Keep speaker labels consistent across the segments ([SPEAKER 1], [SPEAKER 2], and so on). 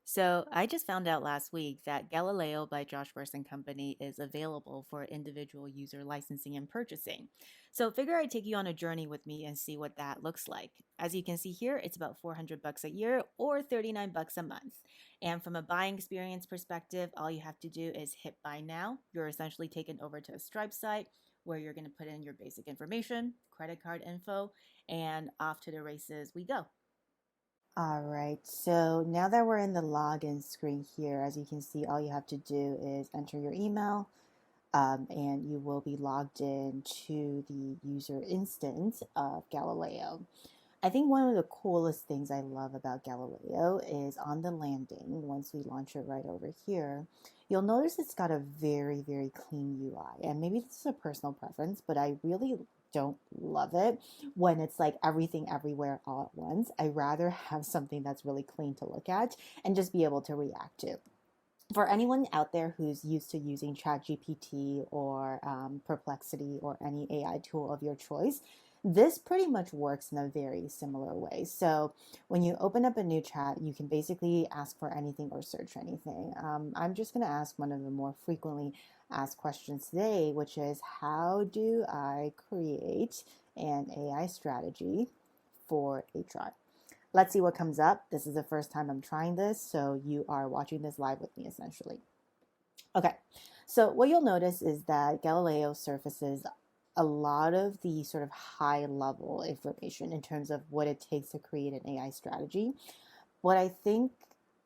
[SPEAKER 1] So I just found out last week that Galileo by Josh Bersin Company is available for individual user licensing and purchasing. So figure I'd take you on a journey with me and see what that looks like. As you can see here, it's about 400 bucks a year or 39 bucks a month. And from a buying experience perspective, all you have to do is hit buy now. You're essentially taken over to a Stripe site where you're going to put in your basic information, credit card info, and off to the races we go.
[SPEAKER 2] All right, so now that we're in the login screen here, as you can see, all you have to do is enter your email, and you will be logged in to the user instance of Galileo. I think one of the coolest things I love about Galileo is on the landing, once we launch it right over here, you'll notice it's got a very clean UI. And maybe this is a personal preference, but I really don't love it when it's like everything everywhere all at once. I rather have something that's really clean to look at and just be able to react to. For anyone out there who's used to using ChatGPT or Perplexity or any AI tool of your choice, this pretty much works in a very similar way. So when you open up a new chat, you can basically ask for anything or search anything. I'm just going to ask one of the more frequently asked questions today, which is how do I create an AI strategy for HR? Let's see what comes up. This is the first time I'm trying this, so you are watching this live with me essentially. Okay, so what you'll notice is that Galileo surfaces a lot of the sort of high level information in terms of what it takes to create an AI strategy. What I think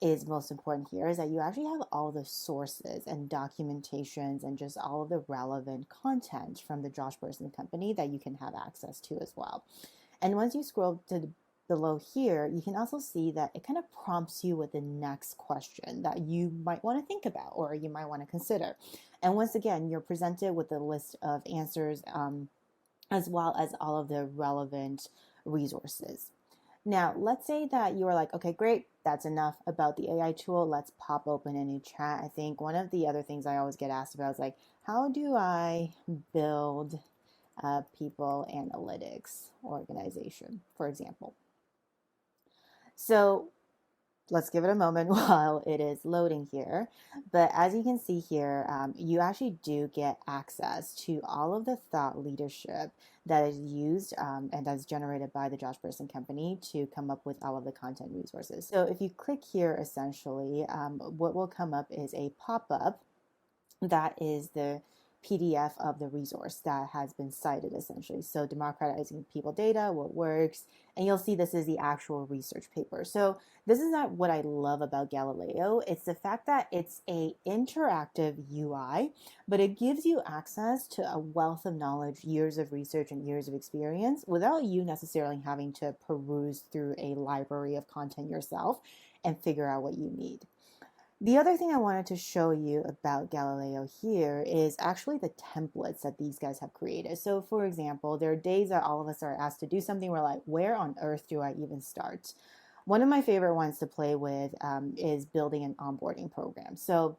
[SPEAKER 2] is most important here is that you actually have all the sources and documentations and just all of the relevant content from the Josh Bersin company that you can have access to as well. And once you scroll to below here, you can also see that it kind of prompts you with the next question that you might want to think about or you might want to consider. And once again, you're presented with a list of answers as well as all of the relevant resources. Now, let's say that you are like, okay, great, that's enough about the AI tool. Let's pop open a new chat. I think one of the other things I always get asked about is like, how do I build a people analytics organization, for example? So let's give it a moment while it is loading here. But as you can see here, you actually do get access to all of the thought leadership that is used and that's generated by the Josh Bersin company to come up with all of the content resources. So if you click here, essentially, what will come up is a pop-up that is the PDF of the resource that has been cited essentially. So democratizing people data, what works, and you'll see this is the actual research paper. So this is not what I love about Galileo. It's the fact that it's a interactive UI, but it gives you access to a wealth of knowledge, years of research and years of experience without you necessarily having to peruse through a library of content yourself and figure out what you need. The other thing I wanted to show you about Galileo here is actually the templates that these guys have created. So for example, there are days that all of us are asked to do something. We're like, where on earth do I even start? One of my favorite ones to play with is building an onboarding program. So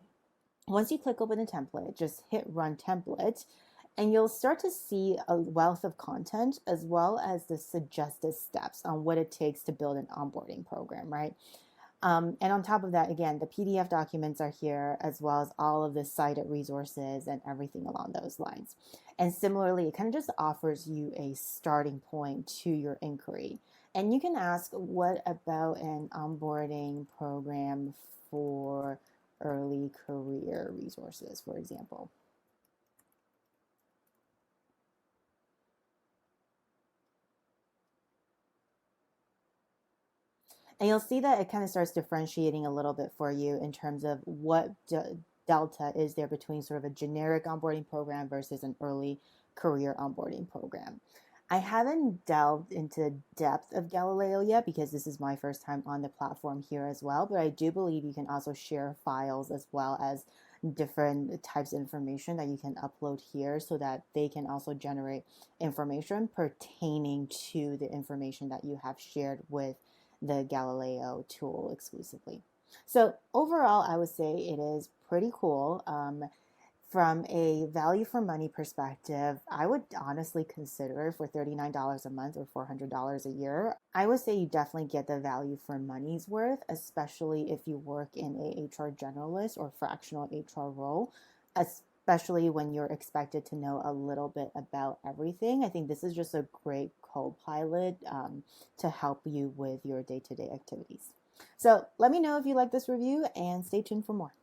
[SPEAKER 2] once you click open a template, just hit run template, and you'll start to see a wealth of content as well as the suggested steps on what it takes to build an onboarding program, right? And on top of that, again, the PDF documents are here as well as all of the cited resources and everything along those lines. And similarly, it kind of just offers you a starting point to your inquiry. And you can ask, what about an onboarding program for early career resources, for example? And you'll see that it kind of starts differentiating a little bit for you in terms of what delta is there between sort of a generic onboarding program versus an early career onboarding program. I haven't delved into depth of Galileo yet because this is my first time on the platform here as well, but I do believe you can also share files as well as different types of information that you can upload here so that they can also generate information pertaining to the information that you have shared with the Galileo tool exclusively. So overall, I would say it is pretty cool. From a value for money perspective, I would honestly consider for $39 a month or $400 a year. I would say you definitely get the value for money's worth, especially if you work in a HR generalist or fractional HR role, especially when you're expected to know a little bit about everything. I think this is just a great co-pilot to help you with your day-to-day activities. So let me know if you like this review and stay tuned for more.